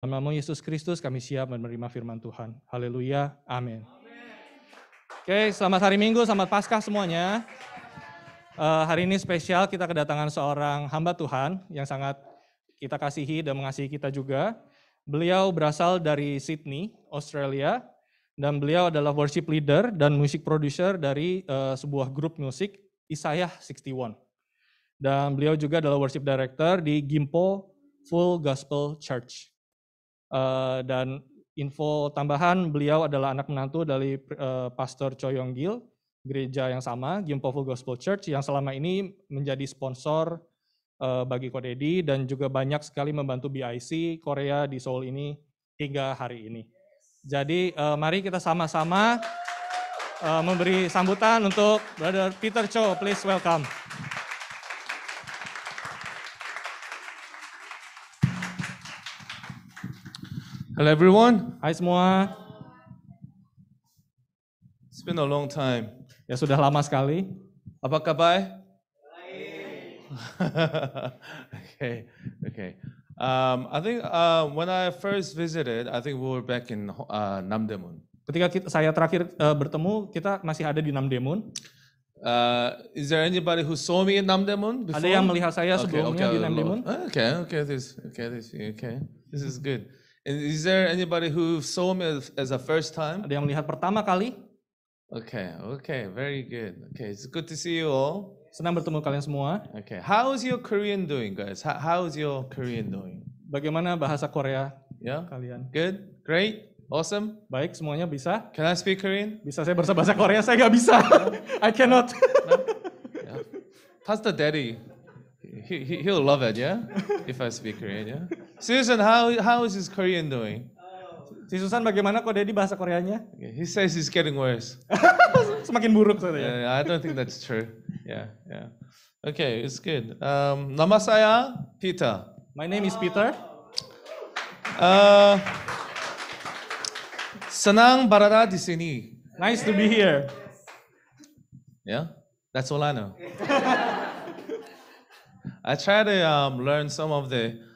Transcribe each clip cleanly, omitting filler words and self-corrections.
Dalam nama Yesus Kristus kami siap menerima firman Tuhan. Haleluya, amin. Oke, selamat hari Minggu, selamat Paskah semuanya. Hari ini spesial, kita kedatangan seorang hamba Tuhan yang sangat kita kasihi dan mengasihi kita juga. Beliau berasal dari Sydney, Australia, dan beliau adalah worship leader dan music producer dari sebuah grup musik, Isaiah 61. Dan beliau juga adalah worship director di Gimpo Full Gospel Church. Dan info tambahan, beliau adalah anak menantu dari Pastor Choi Yong Gil, gereja yang sama, Gimpo Full Gospel Church, yang selama ini menjadi sponsor bagi Kodedi dan juga banyak sekali membantu BIC Korea di Seoul ini hingga hari ini. Jadi mari kita sama-sama memberi sambutan untuk Brother Peter Cho, please welcome. Hello everyone. Hai semua. It's been a long time. Ya sudah lama sekali. Apa kabar? Okay. I think when I first visited, I think we were back in Namdaemun. Ketika saya terakhir bertemu, kita masih ada di Namdaemun. Is there anybody who saw me in Namdaemun before? Ada yang melihat saya sebelumnya di Namdaemun? Okay. This is good. And is there anybody who saw me as a first time? Ada yang melihat pertama kali? Okay, very good. Okay, it's good to see you all. Senang bertemu kalian semua. Okay, how is your Korean doing, guys? How is your Korean doing? Bagaimana bahasa Korea Yeah, kalian? good, great, awesome. Baik, semuanya bisa? Can I speak Korean? Bisa saya bahasa Korea? Saya nggak bisa. I cannot. Yeah. Pastor Daddy, he'll love it, yeah? If I speak Korean, yeah? Susan, how is his Korean doing? Si Susan bagaimana kok Dedi bahasa Koreanya? Okay, he says he's getting worse. Semakin buruk katanya. Yeah, I don't think that's true. Yeah. Okay, it's good. Nama saya Peter. My name is Peter. Senang berada di sini. Nice to be here. Yeah, that's all I know. I try to learn some of the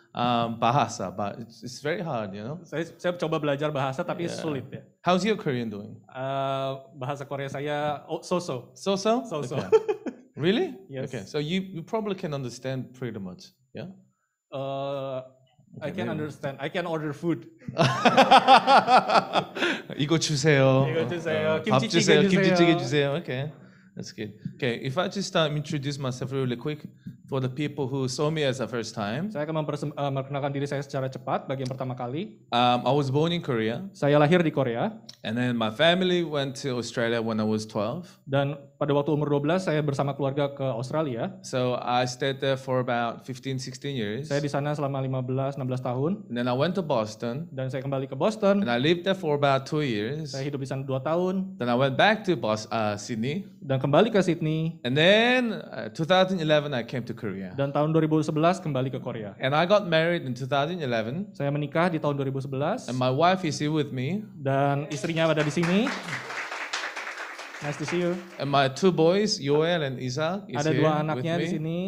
bahasa, but it's very hard, you know. Saya coba belajar bahasa tapi sulit ya. How's your Korean doing? Bahasa Korea saya so-so. So-so? So-so. Okay. Really? Yes. Okay, so you probably can understand pretty much, yeah? I can understand. I can order food. 이거 주세요. 이거 주세요. 밥 주세요. 김치찌개 김치찌개 주세요. 주세요. Okay, that's good. Okay, if I just introduce myself really quick for the people who saw me as a first time. Saya akan memperkenalkan diri saya secara cepat bagi yang pertama kali. I was born in Korea, Saya lahir di Korea and then my family went to Australia when I was 12. dan pada waktu umur 12 saya bersama keluarga ke Australia. So I stayed there for about 15, 16 years. Saya di sana selama 15-16 tahun And then I went to Boston, dan saya kembali ke Boston. and I lived there for about 2 years. Saya hidup di sana 2 tahun Then I went back to Sydney, dan kembali ke Sydney and then 2011 I came to Korea. dan tahun 2011 kembali ke Korea. And I got married in 2011, Saya menikah di tahun 2011 and my wife is here with me, dan istrinya ada di sini. Nice to see you. and my 2 boys, Yoel and Isaac, is Ada here 2 with anaknya di me. sini.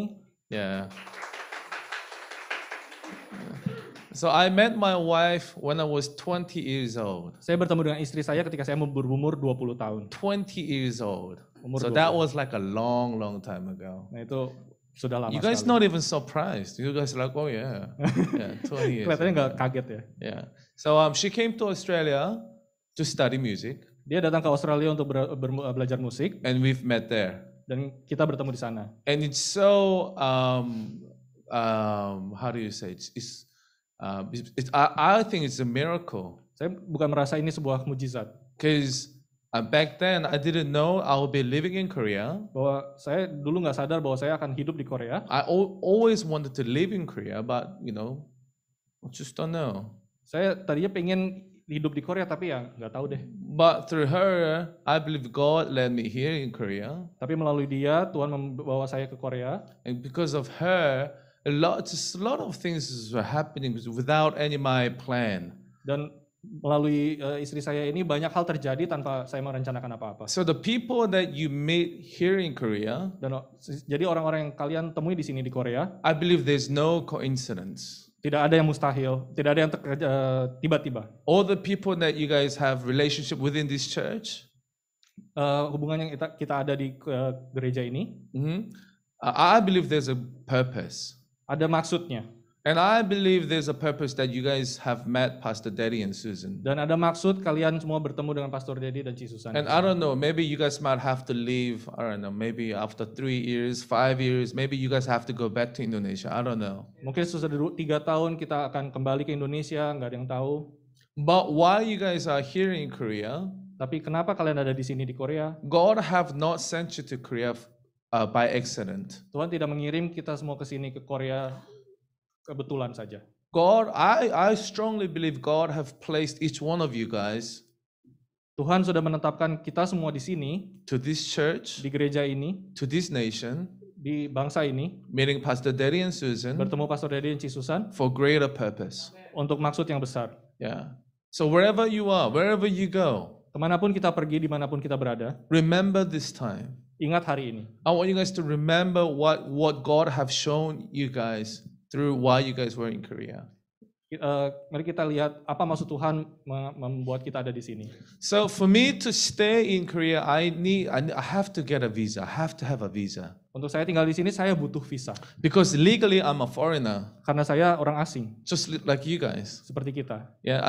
Yeah. So I met my wife when I was 20 years old. Saya bertemu dengan istri saya ketika saya berumur 20 tahun. 20 years old. Umur So 20. that was like a long time ago. Nah itu sudah lama You guys sekali. not even surprised. You guys are like, oh yeah, yeah, 20 years. Kelihatannya nggak kaget ya. Yeah. So she came to Australia to study music, Dia datang ke Australia untuk belajar musik and we've met there. dan kita bertemu di sana. And it's so how do you say I think it's a miracle Saya bukan merasa ini sebuah mujizat. because back then I didn't know I would be living in Korea. Bahwa saya dulu nggak sadar bahwa saya akan hidup di Korea. I always wanted to live in Korea, but you know, I just don't know. Saya tadinya pengen hidup di Korea tapi ya nggak tahu deh. But through her, I believe God led me here in Korea, Tapi melalui dia Tuhan membawa saya ke Korea. and because of her, a lot of things were happening without any my plan. Dan melalui istri saya ini banyak hal terjadi tanpa saya merencanakan apa-apa. So the people that you meet here in Korea, Dan jadi orang-orang yang kalian temui di sini di Korea, I believe there's no coincidence. Tidak ada yang mustahil, tidak ada yang tiba-tiba. All the people that you guys have relationship within this church, Hubungan yang kita ada di gereja ini I believe there's a purpose. ada maksudnya. And I believe there's a purpose that you guys have met Pastor Daddy and Susan. Dan ada maksud kalian semua bertemu dengan Pastor Dedi dan Ci Susan. And I don't know, maybe you guys might have to leave, I don't know, maybe after 3 years, 5 years, maybe you guys have to go back to Indonesia, I don't know. Mungkin sesudah 3 tahun kita akan kembali ke Indonesia, nggak ada yang tahu. But while you guys are here in Korea, Tapi kenapa kalian ada di sini di Korea? God have not sent you to Korea by accident. Tuhan tidak mengirim kita semua ke sini ke Korea kebetulan saja. God, I strongly believe God have placed each one of you guys Tuhan sudah menetapkan kita semua di sini, to this church, di gereja ini, to this nation, di bangsa ini, meaning Pastor Daddy and Susan, bertemu Pastor Dedi dan Ci Susan for greater purpose. untuk maksud yang besar. Yeah. So wherever you are, wherever you go, Kemanapun kita pergi, dimanapun kita berada, remember this time. ingat hari ini. I want you guys to remember what God have shown you guys through while you guys were in Korea. Mari kita lihat apa maksud Tuhan membuat kita ada di sini. So for me to stay in Korea, I have to get a visa. I have to have a visa. Untuk saya tinggal di sini, saya butuh visa. Because legally I'm a foreigner, Karena saya orang asing, just like you guys. seperti kita. Yeah,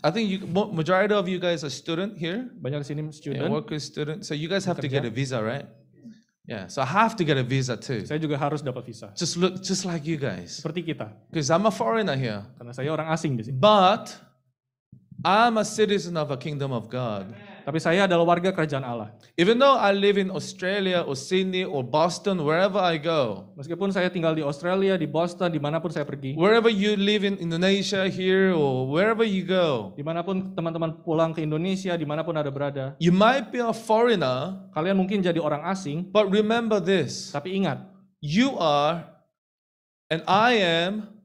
I think majority of you guys are student here, Banyak di sini yeah, student, workers, student. So you guys have to Bekerja. get a visa, right? Yeah, so I have to get a visa too. saya juga harus dapat visa. Just like you guys. Seperti kita, Because I'm a foreigner here. karena saya orang asing di sini. But I'm a citizen of a kingdom of God. Tapi saya adalah warga kerajaan Allah. Even though I live in Australia or Sydney or Boston, wherever I go, Meskipun saya tinggal di Australia, di Boston, dimanapun saya pergi, wherever you live in Indonesia here or wherever you go, dimanapun teman-teman pulang ke Indonesia, dimanapun ada berada, you might be a foreigner, kalian mungkin jadi orang asing, but remember this, tapi ingat, you are and I am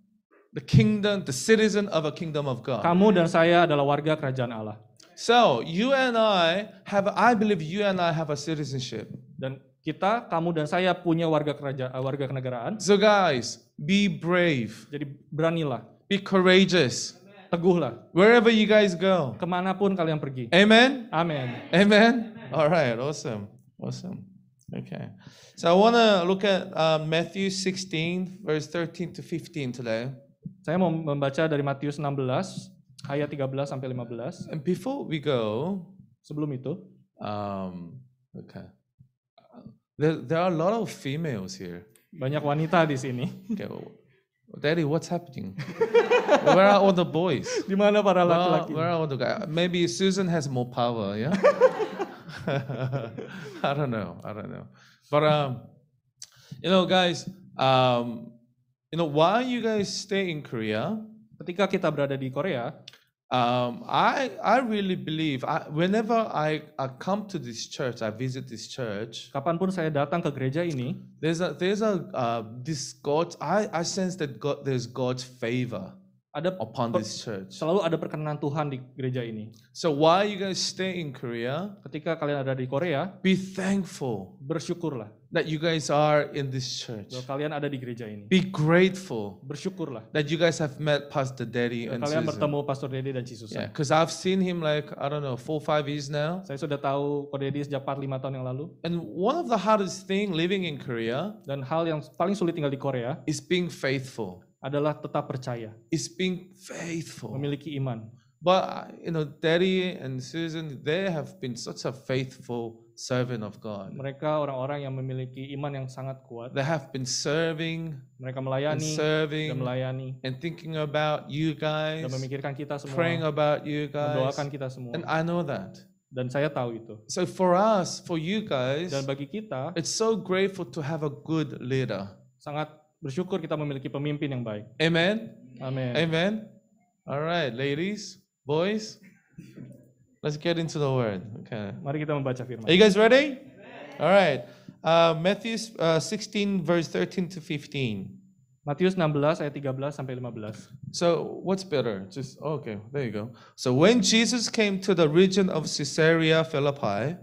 the kingdom, the citizen of a kingdom of God. kamu dan saya adalah warga kerajaan Allah. So you and I believe you and I have a citizenship. Dan kita, kamu dan saya punya warga kenegaraan. So guys, be brave, Jadi beranilah, be courageous, teguhlah, wherever you guys go. kemanapun kalian pergi. Amen? Amin. Amen? All right, awesome. Okay. So I want to look at Matthew 16, verse 13 to 15 today. Saya mau membaca dari Matius 16, ayat 13 sampai 15. And before we go, Sebelum itu, okay. There are a lot of females here. banyak wanita di sini. Okay, Daddy, what's happening? Where are all the boys? Di mana para laki-laki? Where are all the guys? Maybe Susan has more power, yeah? I don't know. But, guys, while you guys stay in Korea, Ketika kita berada di Korea, I really believe, whenever I come to this church, I visit this church, kapanpun saya datang ke gereja ini, this God, I sense that there's God's favor ada upon this church. selalu ada perkenan Tuhan di gereja ini. So while you guys stay in Korea, Ketika kalian ada di Korea, be thankful bersyukurlah that you guys are in this church. bahwa kalian ada di gereja ini. Be grateful Bersyukurlah that you guys have met Pastor Daddy and kalian Susan. bertemu Pastor Dedi dan Ci Yeah, Susan. because I've seen him like, I don't know, 4-5 years now. Saya sudah tahu Ko Dedi sejak 4-5 tahun yang lalu. And one of the hardest thing living in Korea Dan hal yang paling sulit tinggal di Korea is being faithful. adalah tetap percaya, It's being faithful. memiliki iman. But, Daddy and Susan, they have been such a faithful servant of God. Mereka orang-orang yang memiliki iman yang sangat kuat. They have been serving Mereka and melayani serving dan melayani and thinking about you guys, dan memikirkan kita semua, praying about you guys. mendoakan kita semua. And I know that. Dan saya tahu itu. So for us, for you guys, Dan bagi kita, it's so grateful to have a good leader. sangat bersyukur kita memiliki pemimpin yang baik. Amen? Amin. Amen? All right, ladies, boys, let's get into the word. Okay. Mari kita membaca firman. Are you guys ready? All right. Matthew 16, verse 13 to 15. Matius 16 ayat 13 sampai 15. So what's better? Okay, there you go. So when Jesus came to the region of Caesarea Philippi,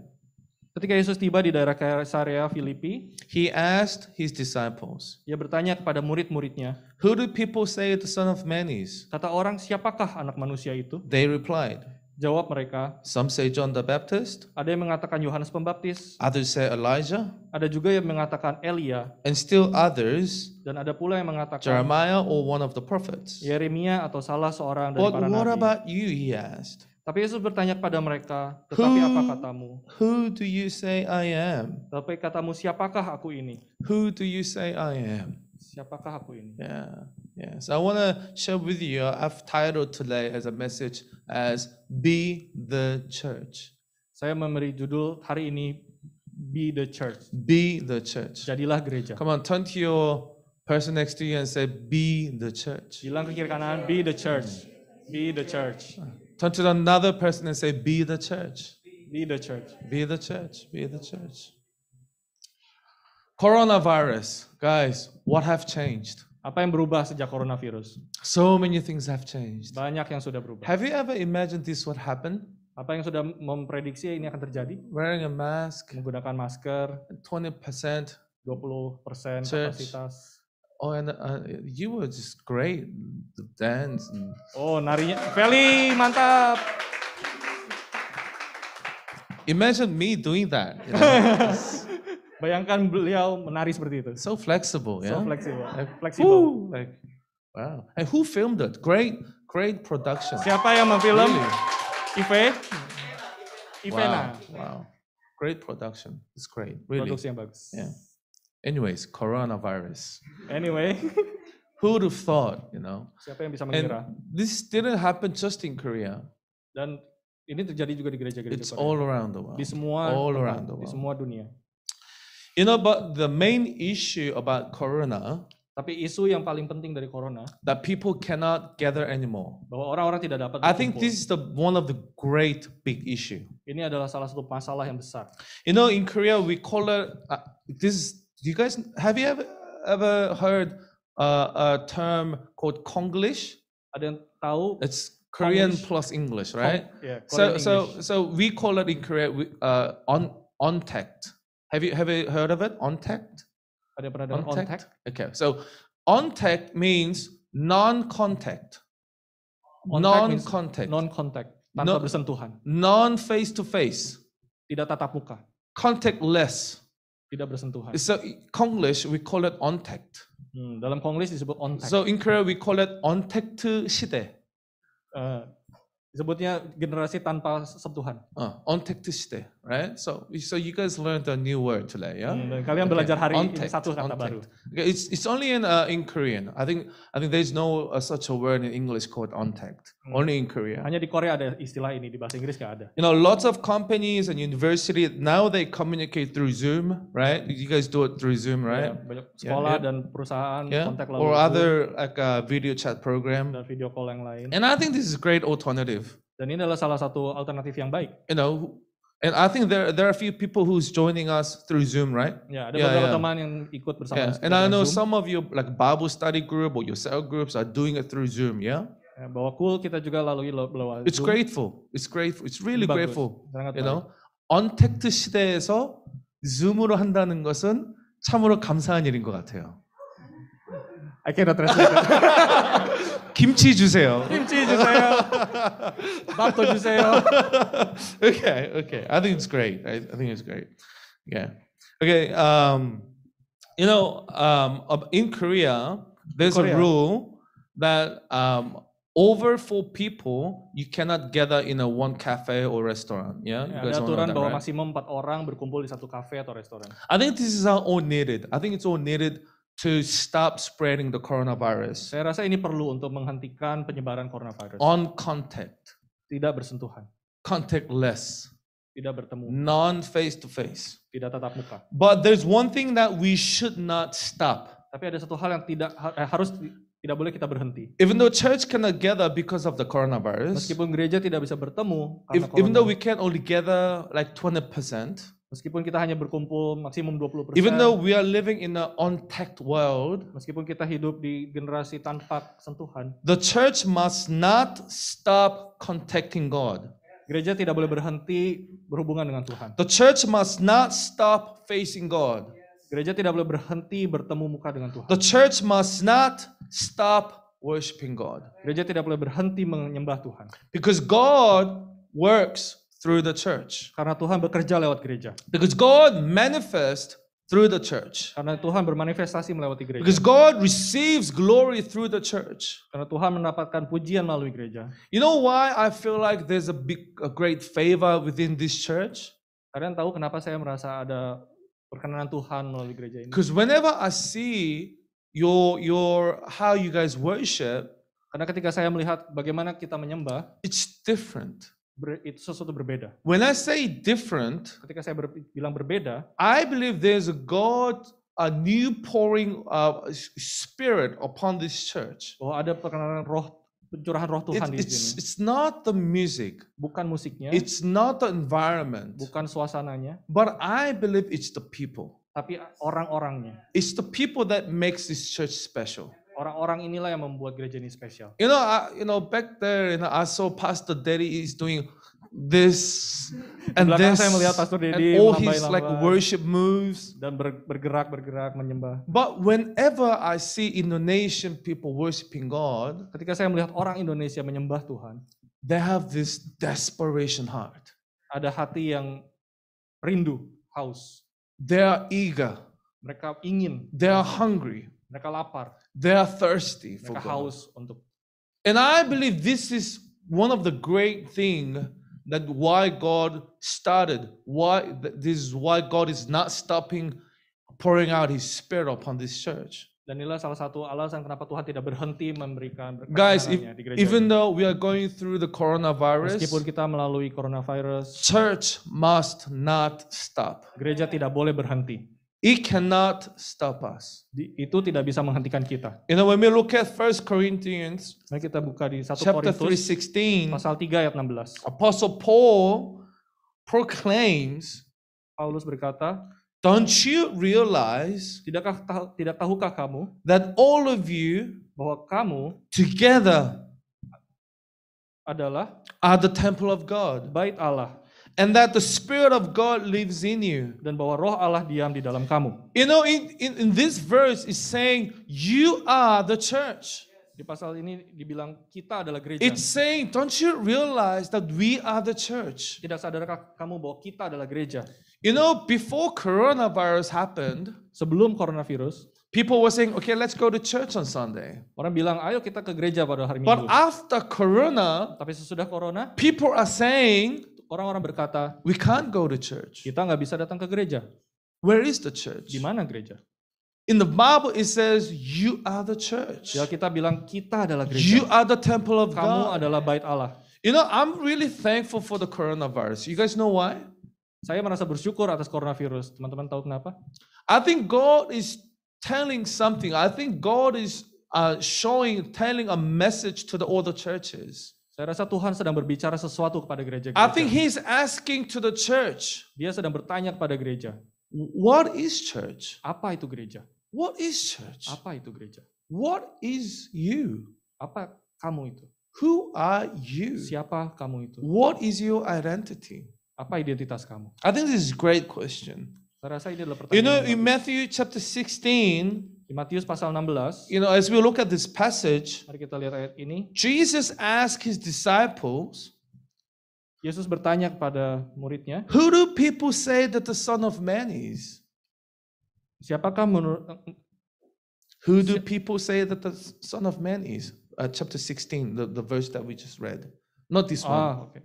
Ketika Yesus tiba di daerah Kaisarea Filipi, he asked his disciples, ia bertanya kepada murid-muridnya, "Who do people say the Son of Man is?" kata orang, siapakah anak manusia itu? They replied, Jawab mereka, "Some say John the Baptist, ada yang mengatakan Yohanes Pembaptis, others say Elijah, ada juga yang mengatakan Elia, and still others dan ada pula yang mengatakan Jeremiah or one of the prophets." Yeremia atau salah seorang dari But para what nabi. about you? He asked. Tapi Yesus bertanya kepada mereka, tetapi apa katamu? Who do you say I am? Tetapi katamu, siapakah aku ini? Who do you say I am? Siapakah aku ini? Yeah. So I want to share with you. I've titled today as a message as "Be the Church." Saya memberi judul hari ini, Be the Church. Be the church. Jadilah gereja. Come on, turn to your person next to you and say, "Be the church." Bilang ke kiri kanan, Be the Church. Be the Church. Turn to another person and say, "Be the church." Be the Church. Be the church. Be the church. Coronavirus, guys, what have changed? Apa yang berubah sejak coronavirus? So many things have changed. Banyak yang sudah berubah. Have you ever imagined this would happen? Apa yang sudah memprediksi ini akan terjadi? Wearing a mask, Menggunakan masker, 20%. 20% Church. kapasitas. Oh, and you were just great. The dance. Oh, narinya. Feli, mantap. Imagine me doing that. You know? Bayangkan beliau menari seperti itu. So flexible, yeah. So flexible. Like, Fleksibel. woo, like, wow. And who filmed it? Great production. Siapa yang memfilm? Really? Ive? Ivena. Wow. Great production. It's great. Really. Produksi yang bagus. Yeah. Anyways, coronavirus. Anyway, Who would have thought, you know? siapa yang bisa And mengira? this didn't happen just in Korea. Dan ini terjadi juga di gereja-gereja It's Korea. all around the world. Di semua all tempat, around the di world. semua dunia. You know, but the main issue about corona Tapi isu yang paling penting dari corona, that people cannot gather anymore. bahwa orang-orang tidak dapat I think berkumpul. this is one of the great big issue. Ini adalah salah satu masalah yang besar. You know, in Korea we call it you guys have you ever heard a term called Konglish? Ada yang tahu? It's Korean Konglish. plus English, right? Yeah, Korean English. So we call it in Korea ontact. Have you heard of it? Ontact? Ada yang pernah dengar ontact? Okay, so ontact means non-contact. Ontact means Non-contact. non-contact, tanpa No- bersentuhan, Non-face-to-face. tidak tatap muka, Contactless. tidak bersentuhan. So Konglish, we call it ontact. Dalam Konglish disebut ontact. So in Korea, we call it ontact 시대. Eh, disebutnya generasi tanpa sentuhan. Ontact 시대, right? So you guys learned a new word today, yeah? Dan kalian belajar hari ini Ontact, satu kata ontact. baru. Okay, it's only in Korean. I think there's no such a word in English called ontact. Only in Korea. Hanya di Korea ada istilah ini, di bahasa Inggris nggak ada. You know, lots of companies and university now they communicate through Zoom, right? You guys do it through Zoom, Ya, right? banyak sekolah yeah. dan perusahaan Yeah. kontak lalu Or Zoom other like video chat program. dan video call yang lain. And I think this is a great alternative. Dan ini adalah salah satu alternatif yang baik. You know, and I think there are a few people who's joining us through Zoom, right? Ya, ada Yeah, beberapa yeah. teman yang ikut bersama Yeah. And I know some of you like Bible study group or your cell groups are doing it through Zoom, yeah? Ya, bahwa cool kita juga lalui lewat It's Zoom. grateful. It's grateful. It's really Bagus. grateful. Sangat You baik. know, 언택트 시대에서 줌으로 한다는 것은 참으로 감사한 일인 것 같아요. I cannot translate that. 김치 주세요. Kimchi 주세요. 밥도 주세요. Okay. I think it's great. I think it's great. Yeah. Okay. You know, in Korea, there's a Korea. rule that over 4 people you cannot gather in a one cafe or restaurant. Yeah. Ya, You guys ada all know aturan that, bahwa right? maksimum 4 orang berkumpul di satu kafe atau restoran. I think this is all needed. I think it's all needed to stop spreading the coronavirus Saya rasa ini perlu untuk menghentikan penyebaran coronavirus. on contact, Tidak bersentuhan, contactless, tidak bertemu, non-face to face. tidak tatap muka. But there's one thing that we should not stop. Tapi ada satu hal yang tidak boleh kita berhenti. Even though church cannot gather because of the coronavirus, Meskipun gereja tidak bisa bertemu karena even though corona, we can only gather like 20%, meskipun kita hanya berkumpul maksimum 20%, even though we are living in an untact world, meskipun kita hidup di generasi tanpa sentuhan, the church must not stop contacting God. Gereja tidak boleh berhenti berhubungan dengan Tuhan. The church must not stop facing God. Gereja tidak boleh berhenti bertemu muka dengan Tuhan. The church must not stop worshiping God. Gereja tidak boleh berhenti menyembah Tuhan. Because God works through the church. Karena Tuhan bekerja lewat gereja. Because God manifests through the church. Karena Tuhan bermanifestasi melewati gereja. Because God receives glory through the church. Karena Tuhan mendapatkan pujian melalui gereja. You know why I feel like there's a great favor within this church? Kalian tahu kenapa saya merasa ada perkenanan Tuhan melalui gereja ini? Because whenever I see your how you guys worship, Karena ketika saya melihat bagaimana kita menyembah, it's different. itu sesuatu berbeda. When I say different, Ketika saya bilang berbeda, I believe there's a new pouring spirit upon this church. bahwa ada perkenanan pencurahan roh Tuhan di sini. It's not the music, Bukan musiknya, it's not the environment, bukan suasananya, but I believe it's the people. tapi orang-orangnya. It's the people that makes this church special. Orang-orang inilah yang membuat gereja ini spesial. Back there, I saw Pastor Daddy is doing this and Di belakang this, saya melihat Pastor Daddy and all his melambai-lambai. worship moves. Dan bergerak menyembah. But whenever I see Indonesian people worshiping God, Ketika saya melihat orang Indonesia menyembah Tuhan, they have this desperation heart. ada hati yang rindu, haus. They are eager. Mereka ingin, They are hungry. mereka lapar, They are thirsty for mereka God. haus untuk. And I believe this is one of the great things that why God started. This is why God is not stopping pouring out His Spirit upon this church. Dan inilah salah satu alasan kenapa Tuhan tidak berhenti memberikan Guys, berkat-Nya di gereja even ini. though we are going through the coronavirus, Meskipun kita melalui coronavirus, church must not stop. gereja tidak boleh berhenti. It cannot stop us. Itu tidak bisa menghentikan kita. When we look at 1 Corinthians Mari kita buka di 1 chapter Korintus 3:16, pasal 3 ayat 16. Apostle Paul proclaims, Paulus berkata, "Don't you realize tidak tahukah kamu that all of you bahwa kamu together adalah are the temple of God, bait Allah and that the Spirit of God lives in you?" dan bahwa roh Allah diam di dalam kamu. In this verse is saying you are the church. Di pasal ini dibilang kita adalah gereja. It's saying, don't you realize that we are the church? Tidak sadarkah kamu bahwa kita adalah gereja? Before coronavirus happened, Sebelum coronavirus, people were saying, okay, let's go to church on Sunday. orang bilang, ayo kita ke gereja pada hari But Minggu. after corona, Tapi sesudah corona, people are saying, orang-orang berkata, we can't go to church. kita nggak bisa datang ke gereja. Where is the church? Di mana gereja? In the Bible, it says, you are the church. Ya kita bilang kita adalah You gereja. are the temple of Kamu God. adalah bait Allah. I'm really thankful for the coronavirus. You guys know why? Saya merasa bersyukur atas coronavirus. Teman-teman tahu kenapa? I think God is telling something. I think God is telling a message to all the churches. Saya rasa Tuhan sedang berbicara sesuatu kepada I gereja-gereja. think He's asking to the church, Dia sedang bertanya kepada gereja, what is church? apa itu gereja? What is church? Apa itu gereja? What is you? Apa kamu itu? Who are you? Siapa kamu itu? What is your identity? Apa identitas kamu? I think this is a great question. Saya rasa ini adalah pertanyaan. In yang bagus. Matthew chapter 16, Di Matius pasal 16, as we look at this passage, mari kita lihat ayat ini. Jesus asked His disciples, Yesus bertanya kepada muridnya, who do people say that the Son of Man is? siapakah menurut Who do people say that the Son of Man is? Chapter 16, the verse that we just read. Not this one. oke.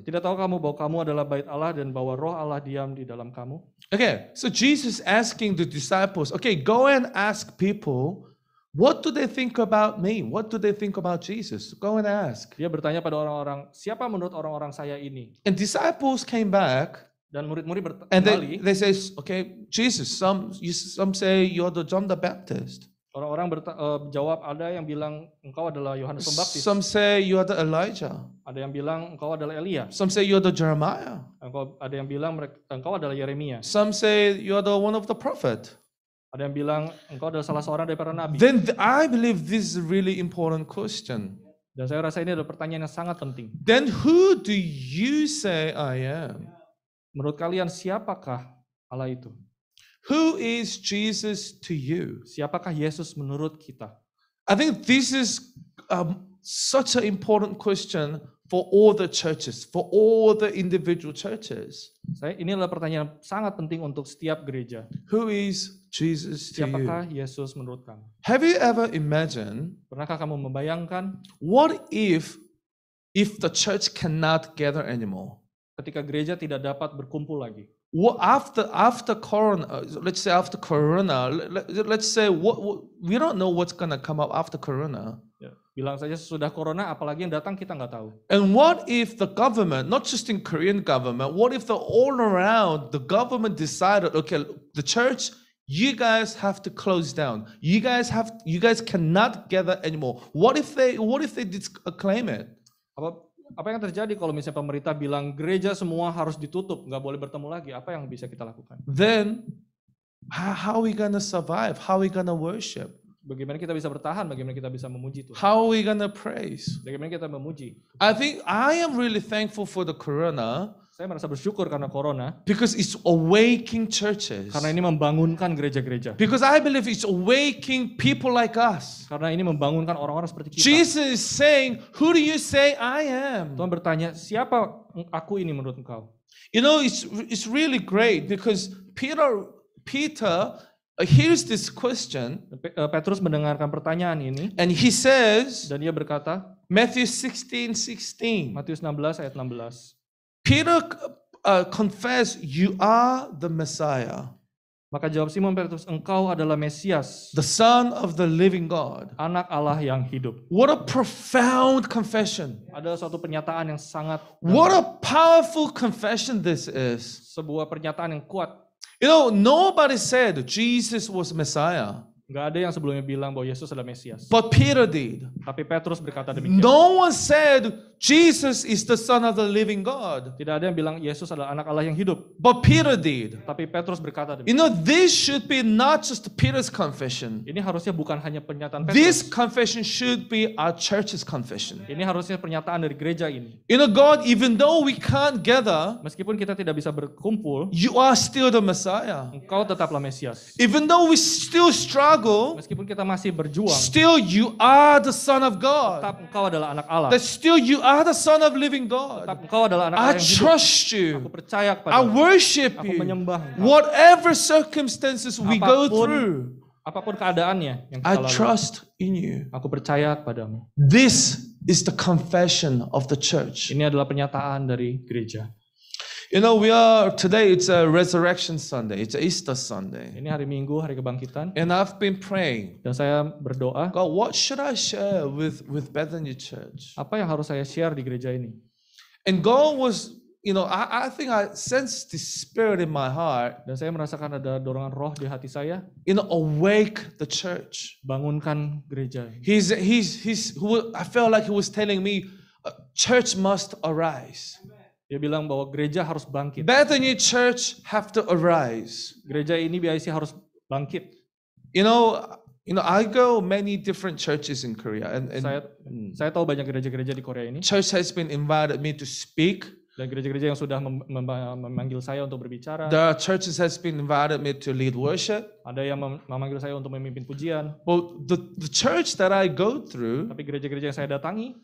Tidak tahu kamu bahwa kamu adalah bait Allah dan bahwa roh Allah diam di dalam kamu? Okay, so Jesus asking the disciples, okay, go and ask people, what do they think about me? What do they think about Jesus? Go and ask. Dia bertanya pada orang-orang, siapa menurut orang-orang saya ini? And disciples came back, Dan murid-murid and kembali, they say, okay, Jesus, some say you're the John the Baptist. orang-orang jawab, ada yang bilang engkau adalah Yohanes Pembaptis. Some say you are the Elijah. Ada yang bilang engkau adalah Elia. Some say you're the Jeremiah. Ada yang bilang engkau adalah Yeremia. Some say you're the one of the prophet. Ada yang bilang engkau adalah salah seorang dari para nabi. Then I believe this is a really important question. Dan saya rasa ini adalah pertanyaan yang sangat penting. then who do you say I am? Menurut kalian siapakah Allah itu? Who is Jesus to you? Siapakah Yesus menurut kita? I think this is such an important question for all the churches, for all the individual churches. Ini adalah pertanyaan sangat penting untuk setiap gereja. Who is Jesus to you? Siapakah Yesus menurut kamu? Have you ever imagined Pernahkah kamu membayangkan what if the church cannot gather anymore? ketika gereja tidak dapat berkumpul lagi? What after Corona? Let's say after Corona. Let's say what we don't know what's gonna come up after Corona. Ya, bilang saja sesudah corona, apalagi yang datang kita nggak tahu. And what if the government, not just in Korean government, what if the all around the government decided, okay, the church, you guys have to close down. You guys cannot gather anymore. What if they claim it? Apa yang terjadi kalau misalnya pemerintah bilang gereja semua harus ditutup, nggak boleh bertemu lagi? Apa yang bisa kita lakukan? Then how are we gonna survive? How are we gonna worship? Bagaimana kita bisa bertahan? Bagaimana kita bisa memuji Tuhan? How are we gonna praise? Bagaimana kita memuji? I think I am really thankful for the Corona Saya merasa bersyukur karena corona, because it's awakening churches. karena ini membangunkan gereja-gereja. Because I believe it's awakening people like us. Karena ini membangunkan orang-orang seperti kita. Jesus is saying, who do you say I am? Tuhan bertanya, siapa aku ini menurut engkau? You know, it's really great because Peter hears this question Petrus mendengarkan pertanyaan ini, and he says, dan dia berkata, Matthew 16:16. Matius 16 ayat 16. Peter confessed, you are the Messiah, Maka jawab Simon Petrus, engkau adalah Mesias, the Son of the living God. anak Allah yang hidup. What a profound confession. Ada suatu pernyataan yang sangat, What a powerful confession this is. sebuah pernyataan yang kuat. You know, nobody said Jesus was Messiah, Nggak ada yang sebelumnya bilang bahwa Yesus adalah Mesias. but Peter did. Tapi Petrus berkata demikian. No one said Jesus is the Son of the living God, Tidak ada yang bilang Yesus adalah anak Allah yang hidup. but Peter did. Tapi Petrus berkata You demikian. know, this should be not just Peter's confession. Ini harusnya bukan hanya pernyataan This Petrus. confession should be our church's confession. Ini harusnya pernyataan dari gereja ini. You know, God, even though we can't gather, Meskipun kita tidak bisa berkumpul, you are still the Messiah. engkau tetaplah Mesias. Even though we still struggle, Meskipun kita masih berjuang, still you are the Son of God. tetap engkau adalah anak Allah. That still you are the Son of living God. Tetap engkau adalah anak I Allah yang hidup. trust Aku you. percaya I kepadamu. worship Aku you. menyembah engkau. Whatever circumstances we go through, Apapun keadaannya yang kita I lalui, trust in you. aku percaya kepadamu. This is the confession of the church. Ini adalah pernyataan dari gereja. You know, today it's a resurrection Sunday. It's Easter Sunday. Ini hari Minggu, hari kebangkitan. And I've been praying, Dan saya berdoa, God, what should I share with Bethany Church? apa yang harus saya share di gereja ini? And God was, you know, I think I sensed the spirit in my heart, Dan saya merasakan ada dorongan roh di hati saya, you know, awake the church. bangunkan gereja. I felt like he was telling me, church must arise. Dia bilang bahwa gereja harus bangkit. Bethany Church have to arise. Gereja ini biasanya harus bangkit. You know, I go many different churches in Korea, and Saya tahu banyak gereja-gereja di Korea ini. church has been invited me to speak. Dan gereja-gereja yang sudah memanggil saya untuk berbicara. The churches has been invited me to lead worship. Ada yang memanggil saya untuk memimpin pujian. But the church that I go through, Tapi gereja-gereja yang saya datangi,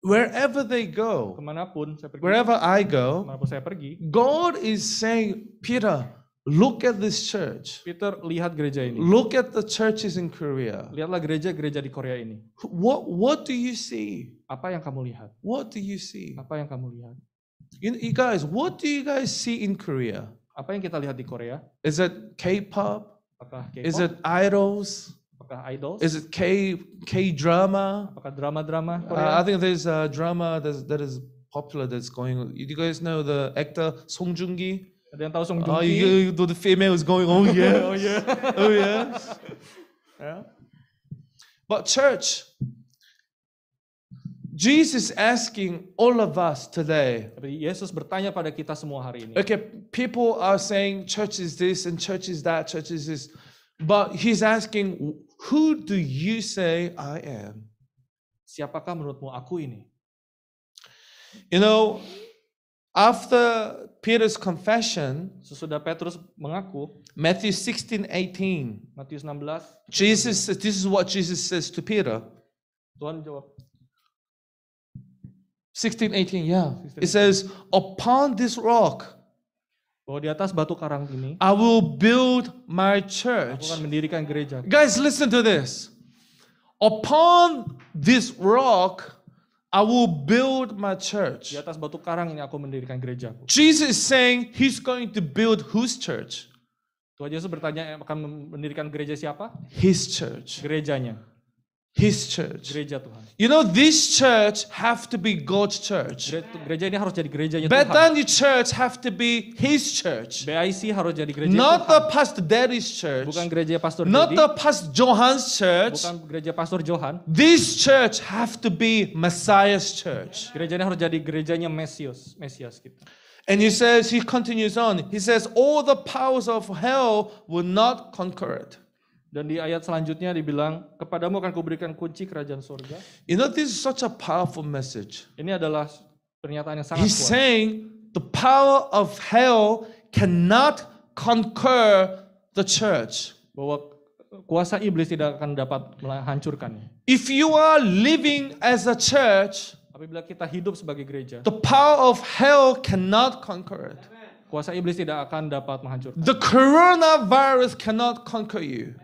wherever they go, kemanapun saya pergi, wherever I go, kemanapun saya pergi, God is saying, Peter, look at this church. Peter, lihat gereja ini. Look at the churches in Korea. Lihatlah gereja-gereja di Korea ini. What do you see? Apa yang kamu lihat? What do you see? Apa yang kamu lihat? You guys, what do you guys see in Korea? Apa yang kita lihat di Korea? Is it K-pop? Apakah Is K-pop? it idols? Apakah idols? Is it K-drama? Apakah drama-drama I Korea? think there's a drama that is popular that's going. You guys know the actor Song Joong-ki? Ada yang tahu Song Oh, Joong Ki? you know the female is going. Oh yeah, Oh yeah. oh yes. Yeah. But church, Jesus asking all of us today. Tapi Yesus bertanya pada kita semua hari ini. Okay, people are saying church is this and church is that, church is this. But he's asking, who do you say I am? siapakah menurutmu aku ini? You know, after Peter's confession, Sesudah Petrus mengaku, Matthew 16:18, Matius 16, this is what Jesus says to Peter. Tuhan jawab, 16:18, yeah. It says, upon this rock, bahwa di atas batu karang ini, I will build my aku church. akan mendirikan gereja. Guys, listen to this. Upon this rock, I will build my church. Di atas batu karang ini aku mendirikan gerejaku. Jesus is saying he's going to build whose church? Tuhan Yesus bertanya akan mendirikan gereja siapa? His church. Gerejanya, His church. gereja Tuhan. You know, this church have to be God's church. Gereja ini harus jadi gerejanya Tuhan. Bethany Church have to be His church. BIC harus jadi gereja Not Tuhan. the Pastor Daddy's church. Bukan gereja Pastor Not Dedi, the Pastor Johan's church. bukan gereja Pastor Johan. This church have to be Messiah's church. Gereja ini harus jadi gerejanya Mesias kita. And he continues on. He says, all the powers of hell will not conquer it. Dan di ayat selanjutnya dibilang, kepadamu akan kuberikan kunci kerajaan surga. You know, this is such a powerful message. Ini adalah pernyataan yang sangat He's kuat. saying the power of hell cannot conquer the church. Bahwa kuasa iblis tidak akan dapat menghancurkannya. If you are living as a church, Apabila kita hidup sebagai gereja, the power of hell cannot conquer it. kuasa iblis tidak akan dapat menghancurkan. The coronavirus cannot conquer you.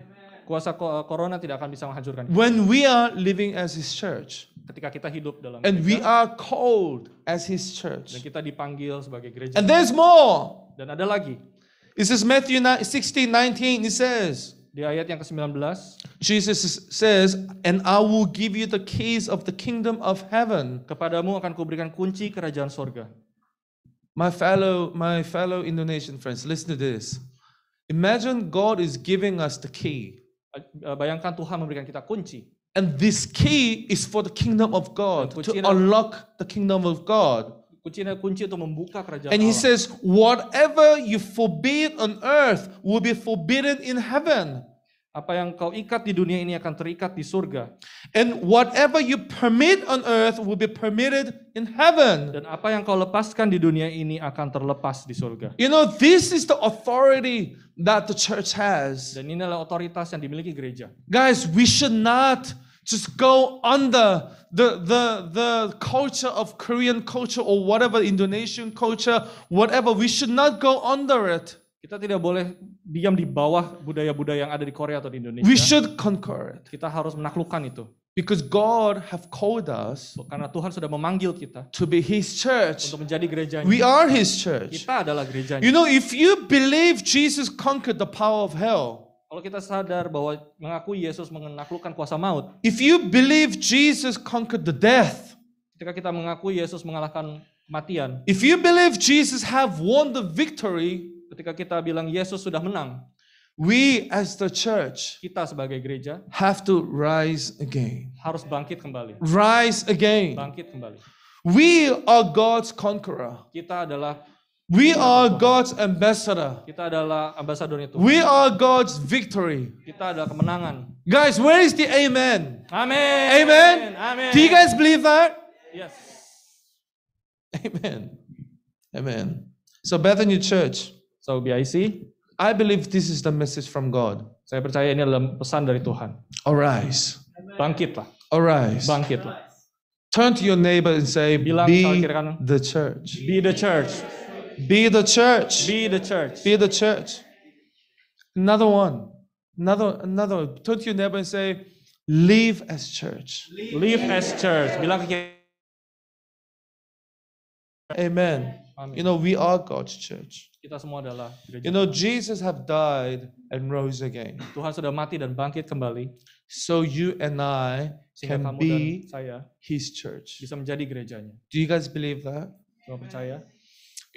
Kuasa corona tidak akan bisa menghancurkan. When we are living as His church, Ketika kita hidup dalam and we gereja, are called as His dan church. kita dipanggil sebagai gereja. And there's more. Dan ada lagi, It says Matthew 16:19, it says, di ayat yang ke-19, Jesus says, and I will give you the keys of the kingdom of heaven. kepadamu akan kuberikan kunci kerajaan sorga. My fellow Indonesian friends, listen to this. Imagine God is giving us the key. Bayangkan Tuhan memberikan kita kunci. And this key is for the kingdom of God, to Kuncinya- unlock the kingdom of God. Kunci untuk membuka kerajaan And He Allah. says, whatever you forbid on earth will be forbidden in heaven. Apa yang kau ikat di dunia ini akan terikat di surga. And whatever you permit on earth will be permitted in heaven. Dan apa yang kau lepaskan di dunia ini akan terlepas di surga. You know, this is the authority that the church has. Dan inilah otoritas yang dimiliki gereja. Guys, we should not just go under the culture of Korean culture or whatever, Indonesian culture, whatever. We should not go under it. Kita tidak boleh diam di bawah budaya-budaya yang ada di Korea atau di Indonesia. We should conquer it. Kita harus menaklukkan itu. Because God have called us Karena Tuhan sudah memanggil kita to be His church. untuk menjadi gerejanya. We are His church. Kita adalah gerejanya. You know, if you believe Jesus conquered the power of hell, Kalau kita sadar bahwa mengakui Yesus menaklukkan kuasa maut, if you believe Jesus conquered the death, ketika kita mengakui Yesus mengalahkan kematian, if you believe Jesus have won the victory, ketika kita bilang Yesus sudah menang, we as the church kita sebagai gereja have to rise again. harus bangkit kembali. Rise again. Bangkit kembali. We are God's conqueror. Kita adalah We are God's ambassador. Kita adalah ambasadornya Tuhan. We are God's victory. Kita adalah kemenangan. Guys, where is the amen? Amin. Amen? Amin. Do you guys believe that? Yes. Amen. Amen. So Bethany Church, So BIC, I believe this is the message from God. saya percaya ini adalah pesan dari Tuhan. Arise. Bangkitlah. Arise. Bangkitlah. Turn to your neighbor and say, Bilang be sama kiri kanan. the church. Be the church. Be the church. Be the church. Be the church. Another one. Another. Turn to your neighbor and say, live as church. Live as church. Bilang ke kiri. Amen. Amin. You know, we are God's church. Kita semua adalah gereja. You know, Jesus have died and rose again. Tuhan sudah mati dan bangkit kembali. So you and I Sehingga can kamu dan be saya His church. bisa menjadi gerejanya. Do you guys believe that? Semua percaya?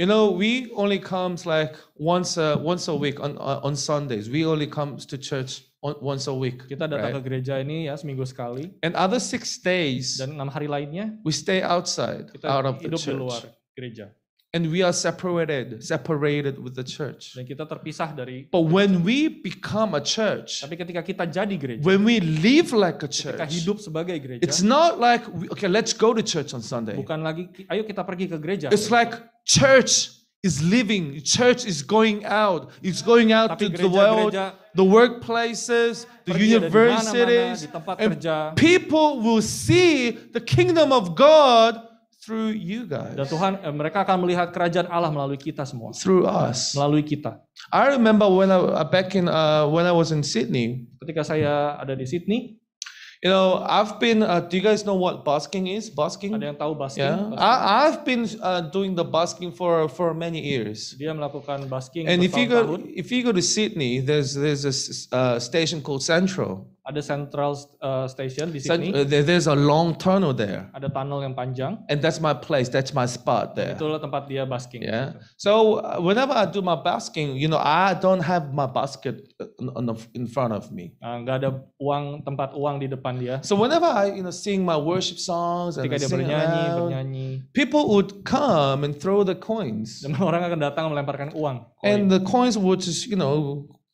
You know, we only comes like once a week on Sundays. We only comes to church once a week. Kita datang right? ke gereja ini ya seminggu sekali. And other 6 days, Dan 6 hari lainnya we stay outside, kita out of the hidup di luar church. gereja. and we are separated with the church. Dan kita terpisah dari. But when we become a church, Tapi ketika kita jadi gereja, when we live like a kita church, hidup sebagai gereja, it's not like, okay, let's go to church on Sunday. bukan lagi, ayo kita pergi ke gereja. It's like church is living, church is going out. It's going out to Tapi the world, gereja the workplaces, the pergi ada di mana-mana, universities, di tempat and kerja. people will see the kingdom of God through you Dan guys, Tuhan, mereka akan melihat kerajaan Allah melalui kita semua, through us. melalui kita. I remember when when I was in Sydney. Ketika saya ada di Sydney, You know, I've been. Do you guys know what busking is? Busking. ada yang tahu busking? Yeah, I've been doing the busking for many years. Dia melakukan busking And if you bertahun-tahun. go to Sydney, there's a station called Central. Ada Central Station di Sydney, There's a long tunnel there, ada tunnel yang panjang, and that's my place. That's my spot there. itulah tempat dia busking. Yeah. gitu. So whenever I do my busking, you know, I don't have my basket in front of me. Nggak ada tempat uang di depan dia. So whenever I sing my worship songs and Ketika dia sing around, bernyanyi, people would come and throw the coins, dan orang akan datang melemparkan uang. koin. and the coins would just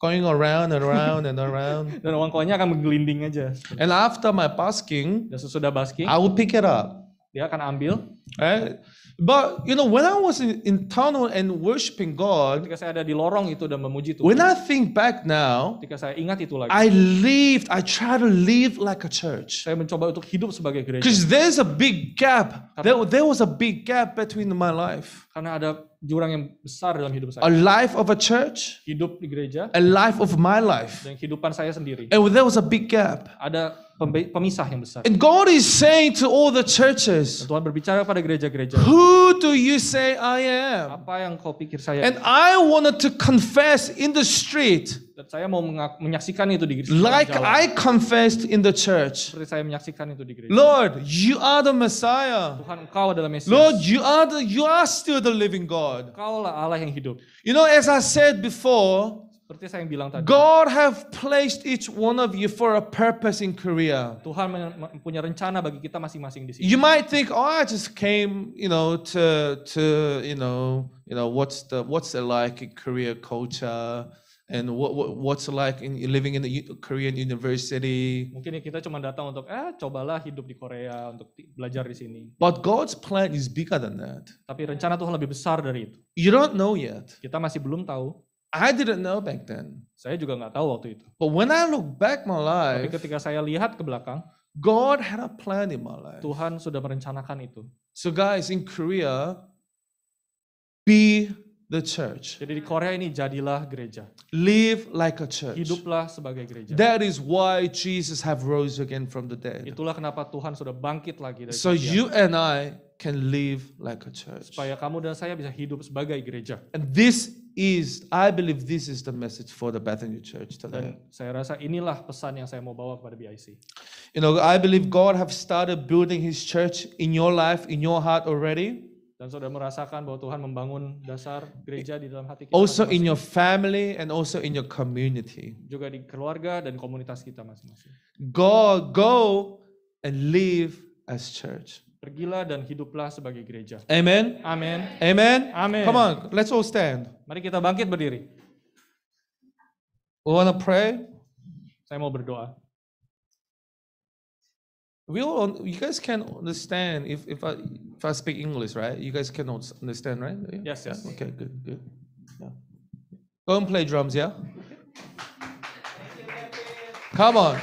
going around and around and around. Dan uang koinnya akan menggelinding aja. And after my busking, Dan sesudah busking, I would pick it up. dia akan ambil. Right? But when I was in tunnel and worshiping God, Ketika saya ada di lorong itu dan memuji Tuhan, when I think back now, ketika saya ingat itu lagi, I try to live like a church. saya mencoba untuk hidup sebagai gereja. Because there's a big gap. There was a big gap between my life. Karena ada jurang yang besar dalam hidup A saya. life of a church, Hidup di gereja a life of my life. dan kehidupan saya sendiri. And there was a big gap. Ada pemisah yang besar. And God is saying to all the churches, Dan Tuhan berbicara pada gereja-gereja. who do you say I am? Apa yang kau pikir saya? And I wanted to confess in the street, Dan saya mau menyaksikan itu di gereja. like I confessed in the church. Seperti saya menyaksikan itu di gereja. Lord, you are the Messiah. Tuhan, Engkau adalah Mesias. Lord, you are still the living God. Engkaulah Allah yang hidup. You know, as I said before, Seperti saya yang bilang tadi. God have placed each one of you for a purpose in Korea. Tuhan punya rencana bagi kita masing-masing di sini. You might think, oh, I just came, to what's it like in Korea culture, and what's it like in living in the Korean university. Mungkin kita cuma datang untuk cobalah hidup di Korea, untuk belajar di sini. But God's plan is bigger than that. Tapi rencana Tuhan lebih besar dari itu. You don't know yet. Kita masih belum tahu. I didn't know back then. Saya juga nggak tahu waktu itu. But when I look back my Tapi life, ketika saya lihat ke belakang, God had a plan in my life. Tuhan sudah merencanakan itu. So guys, in Korea, be the church. Jadi di Korea ini jadilah gereja. Live like a church. Hiduplah sebagai gereja. That is why Jesus have rose again from the dead. Itulah kenapa Tuhan sudah bangkit lagi dari So kematian. you and I can live like a church. Supaya kamu dan saya bisa hidup sebagai gereja. And I believe this is the message for the Bethany Church today. Dan saya rasa inilah pesan yang saya mau bawa kepada BIC. You know, I believe God have started building His church in your life, in your heart already. Dan saudara merasakan bahwa Tuhan membangun dasar gereja di dalam hati kita. Also in masing-masing. your family and also in your community. Juga di keluarga dan komunitas kita masing-masing. Go and live as church. Pergilah dan hiduplah sebagai gereja. Amen. Amin. Amen. Amen. Come on, let's all stand. Mari kita bangkit berdiri. We want to pray. Saya mau berdoa. You guys can understand if I speak English, right? You guys can understand, right? Yeah? Yes. Yeah? Okay, good. Yeah. Go and play drums, yeah? Come on.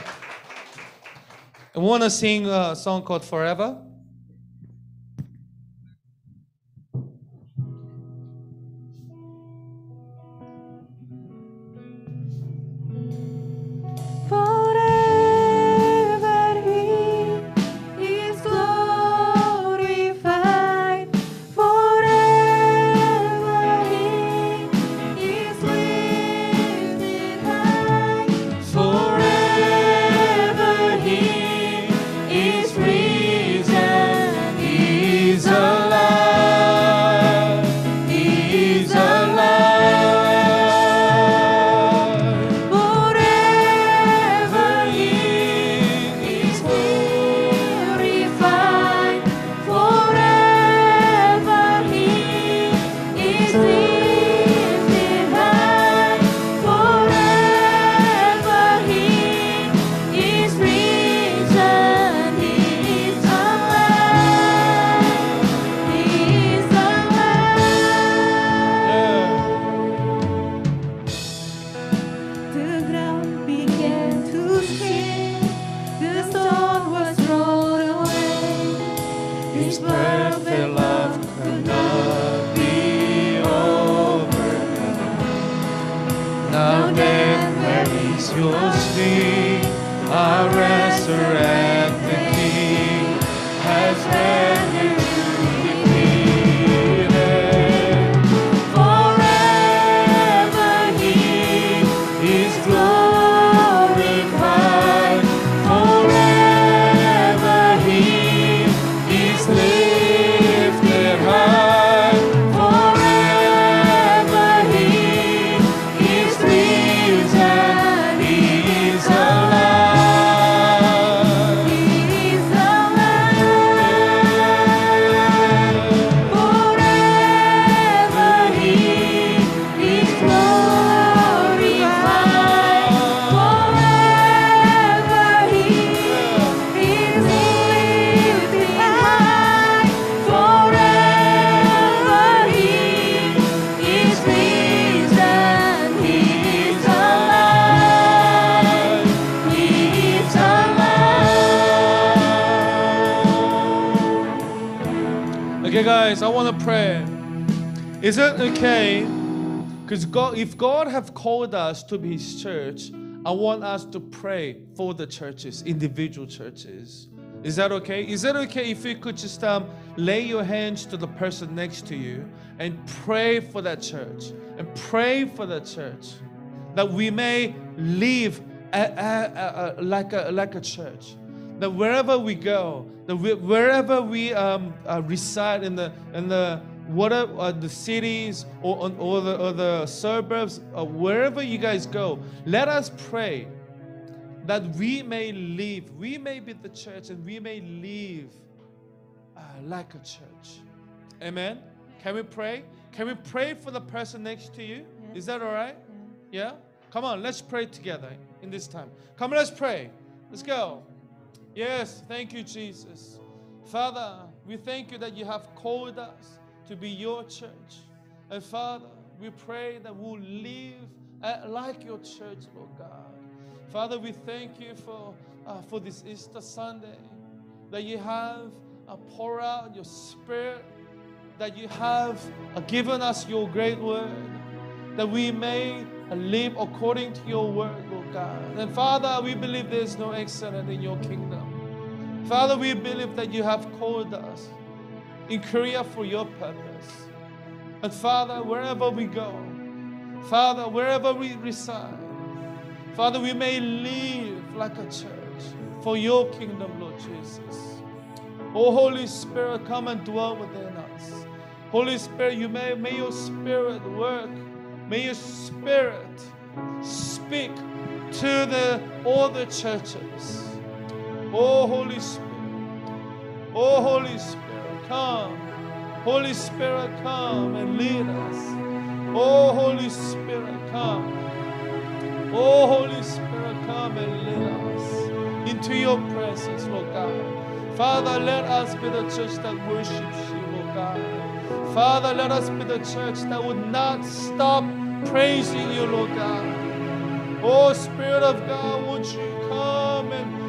I want to sing a song called Forever. Forever he is risen. your sleep, our resurrected King has rendered you defeated. Forever He is glorified. Forever He is lifted high. Forever He is risen. He is alive. He is alive. Forever He is glorified. Forever He is lifted high. Forever He is risen. He is alive. He is alive. Okay, guys, I want to pray. Is it okay? Because if God have called us to be His church, I want us to pray for the churches, individual churches. Is that okay? Is it okay if you could just lay your hands to the person next to you and pray for that church, and pray for that church, that we may live like a church, that wherever we go, that wherever we reside in the whatever the cities or the suburbs, wherever you guys go, let us pray that we may live, we may be the church, and we may live like a church. Amen. Can we pray? Can we pray for the person next to you? Yeah. Is that all right? Yeah? Come on, let's pray together in this time. Come on, let's pray. Let's go. Yes, thank you, Jesus. Father, we thank you that you have called us to be your church. And Father, we pray that we'll live like your church, Lord God. Father, we thank you for this Easter Sunday, that you have poured out your Spirit, that you have given us your great word, that we may live according to your word, Lord God. And Father, we believe there's no excellence in your kingdom. Father, we believe that you have called us in Korea for your purpose. And Father, wherever we go, Father, wherever we reside, Father, we may live like a church for your kingdom, Lord Jesus. Oh, Holy Spirit, come and dwell within us. Holy Spirit, may your Spirit work. May your Spirit speak to all the churches. Oh, Holy Spirit, come. Holy Spirit, come and lead us. Oh, Holy Spirit, come. Oh, Holy Spirit, come and lead us into your presence, Lord God. Father, let us be the church that worships you, Lord God. Father, let us be the church that would not stop praising you, Lord God. Oh, Spirit of God, would you come and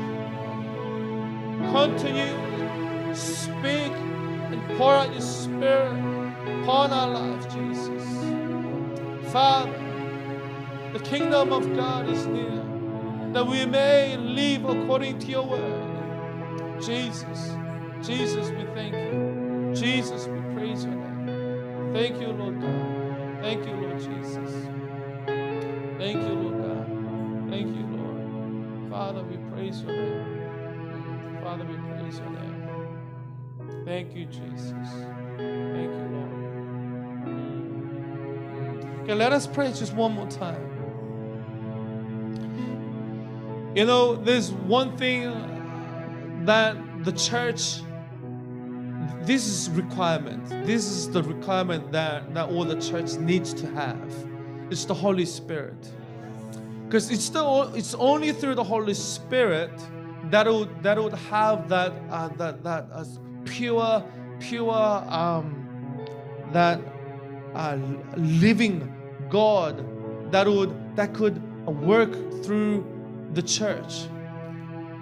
continue to speak and pour out your Spirit upon our lives, Jesus. Father, the kingdom of God is near, that we may live according to your word. Jesus, we thank you. Jesus, we praise your name. Thank you, Lord God. Thank you, Lord Jesus. Thank you, Lord God. Thank you, Lord. Father, we praise your name. Father, we praise your name. Thank you, Jesus. Thank you, Lord. Okay, let us pray just one more time. You know, there's one thing that the church, this is requirement. This is the requirement that all the church needs to have. It's the Holy Spirit. Because it's only through the Holy Spirit that would have that pure living God that could work through the church.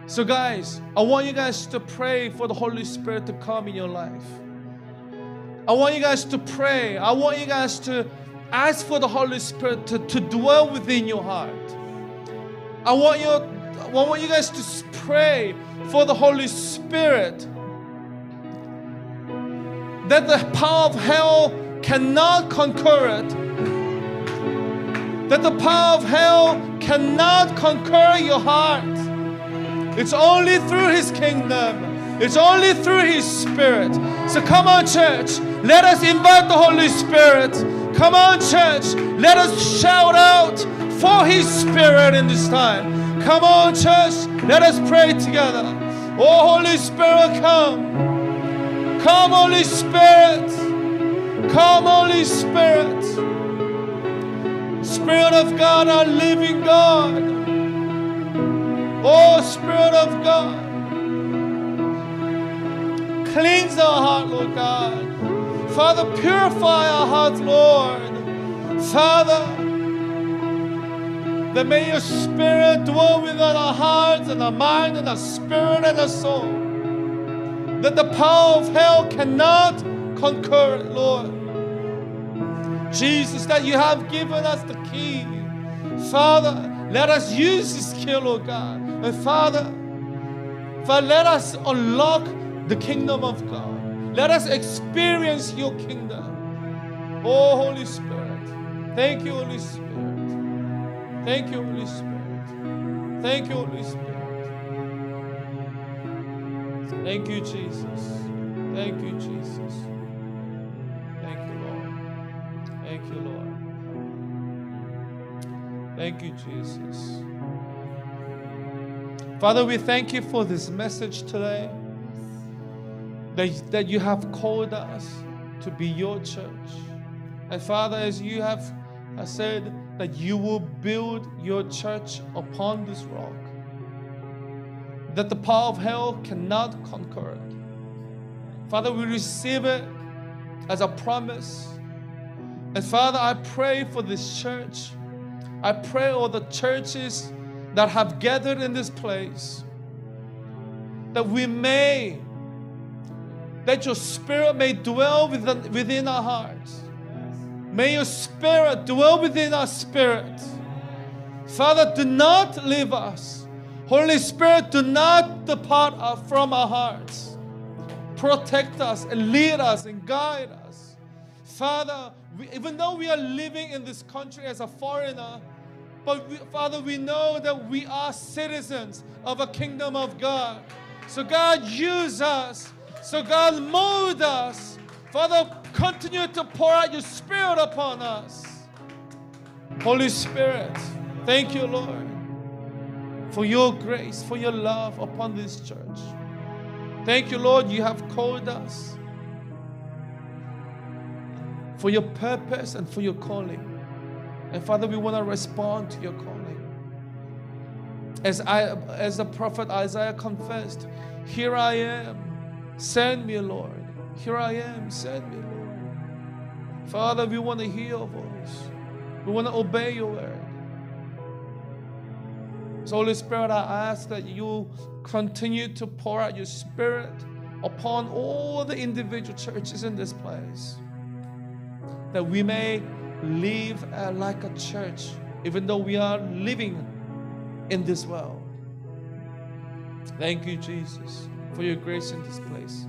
So guys, I want you guys to pray for the Holy Spirit to come in your life. I want you guys to pray. I want you guys to ask for the Holy Spirit to dwell within your heart. I want you guys to pray for the Holy Spirit, that the power of hell cannot conquer it, that the power of hell cannot conquer your heart. It's only through His kingdom. It's only through His Spirit. So come on, church. Let us invite the Holy Spirit. Come on, church. Let us shout out for His Spirit in this time. Come on, church. Let us pray together. Oh, Holy Spirit, come. Come, Holy Spirit. Come, Holy Spirit. Spirit of God, our living God. Oh, Spirit of God. Cleanse our heart, Lord God. Father, purify our hearts, Lord. Father, that may your Spirit dwell within our hearts and our mind and our spirit and our soul. That the power of hell cannot conquer it, Lord. Jesus, that you have given us the key. Father, let us use this key, Lord God. And Father, let us unlock the kingdom of God. Let us experience your kingdom. Oh, Holy Spirit. Thank you, Holy Spirit. Thank you, Holy Spirit. Thank you, Holy Spirit. Thank you, Jesus. Thank you, Jesus. Thank you, Lord. Thank you, Lord. Thank you, Jesus. Father, we thank you for this message today. That you have called us to be your church. And Father, as you have said that you will build your church upon this rock, that the power of hell cannot conquer it. Father, we receive it as a promise. And Father, I pray for this church. I pray all the churches that have gathered in this place, that that your Spirit may dwell within our hearts. May your Spirit dwell within our spirit. Father, do not leave us. Holy Spirit, do not depart from our hearts. Protect us and lead us and guide us. Father, even though we are living in this country as a foreigner, but Father, we know that we are citizens of a kingdom of God. So God, use us. So God, mold us. Father, continue to pour out your Spirit upon us. Holy Spirit, thank you, Lord, for your grace, for your love upon this church. Thank you, Lord, you have called us for your purpose and for your calling. And Father, we want to respond to your calling. As the prophet Isaiah confessed, here I am, send me, Lord. Here I am, send me, Lord. Father, we want to hear your voice. We want to obey your word. So Holy Spirit, I ask that you continue to pour out your Spirit upon all the individual churches in this place, that we may live like a church, even though we are living in this world. Thank you, Jesus, for your grace in this place.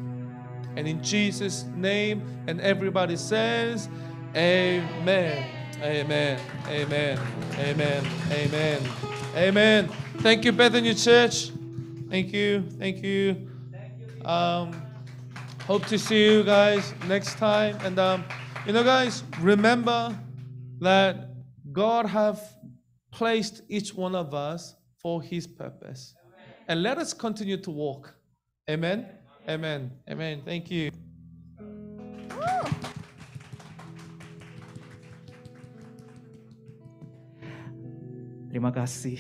And in Jesus' name, and everybody says, amen, amen, amen, amen, amen, amen. Thank you, Bethany Church. Thank you, thank you. Hope to see you guys next time. And guys, remember that God have placed each one of us for His purpose. And let us continue to walk. Amen. Amen. Amen. Thank you. Terima kasih.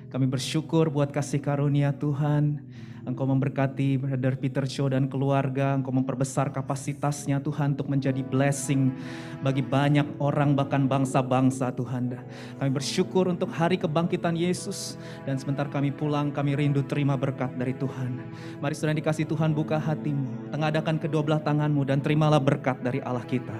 Kami bersyukur buat kasih karunia Tuhan. Engkau memberkati Brother Peter Cho dan keluarga. Engkau memperbesar kapasitasnya Tuhan untuk menjadi blessing bagi banyak orang bahkan bangsa-bangsa Tuhan. Kami bersyukur untuk hari kebangkitan Yesus. Dan sebentar kami pulang, kami rindu terima berkat dari Tuhan. Mari saudara dikasih Tuhan, buka hatimu. Tengadahkan kedua belah tanganmu dan terimalah berkat dari Allah kita.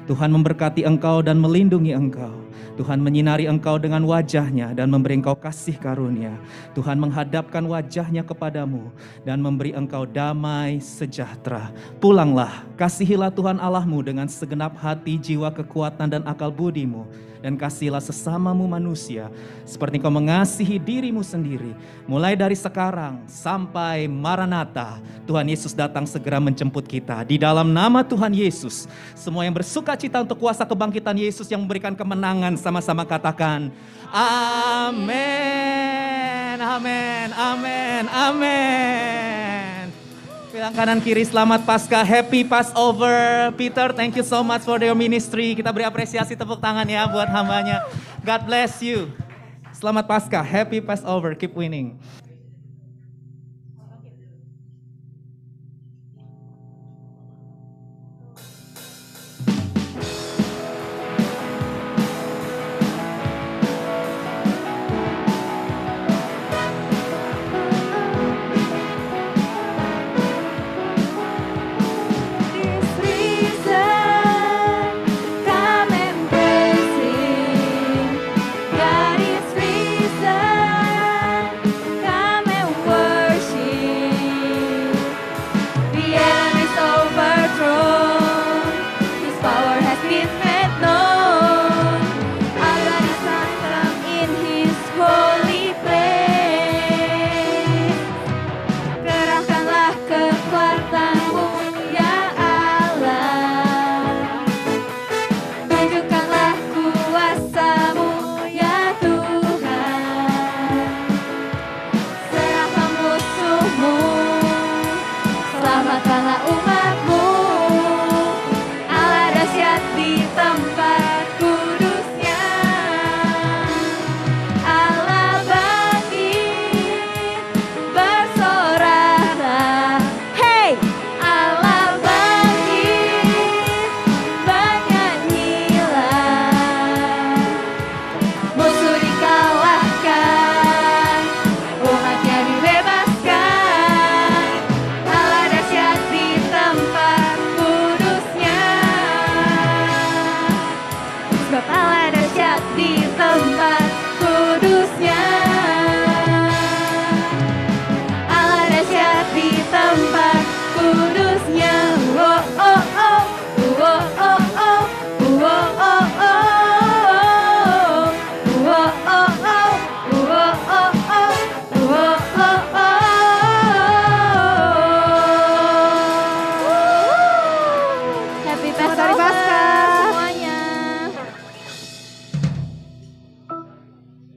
Tuhan memberkati engkau dan melindungi engkau. Tuhan menyinari engkau dengan wajah-Nya dan memberi engkau kasih karunia. Tuhan menghadapkan wajah-Nya kepadamu dan memberi engkau damai sejahtera. Pulanglah, kasihilah Tuhan Allahmu dengan segenap hati, jiwa, kekuatan, dan akal budimu. Dan kasihilah sesamamu manusia seperti kau mengasihi dirimu sendiri. Mulai dari sekarang sampai Maranatha, Tuhan Yesus datang segera menjemput kita. Di dalam nama Tuhan Yesus, semua yang bersuka cita untuk kuasa kebangkitan Yesus yang memberikan kemenangan, sama-sama katakan amin, amin, amin, amin. Bilang kanan kiri, selamat Paskah, happy Passover. Peter, thank you so much for your ministry. Kita beri apresiasi, tepuk tangan ya buat hambanya. God bless you. Selamat Paskah, happy Passover, keep winning.